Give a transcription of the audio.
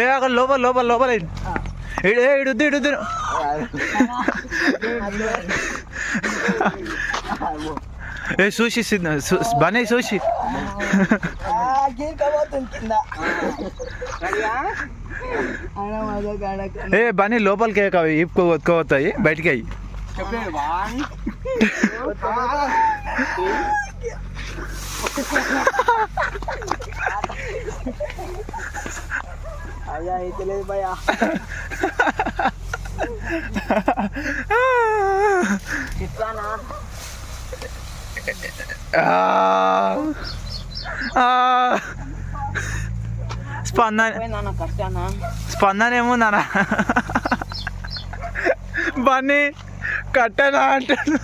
ఏ అక్కడ లోపల లోపల లోపల ఇడుద్దు ఇడుద్దు. ఏ చూసి బనే చూసి ఏ బనీ లోపలికి అవి ఇప్పుకోవతాయి బయటికి అయ్యి. అయ్యా అయితే లేదు భయ్యా. ఇట్లానా స్పందన ఏముందనా బన్నీ కట్టనా అంటాను.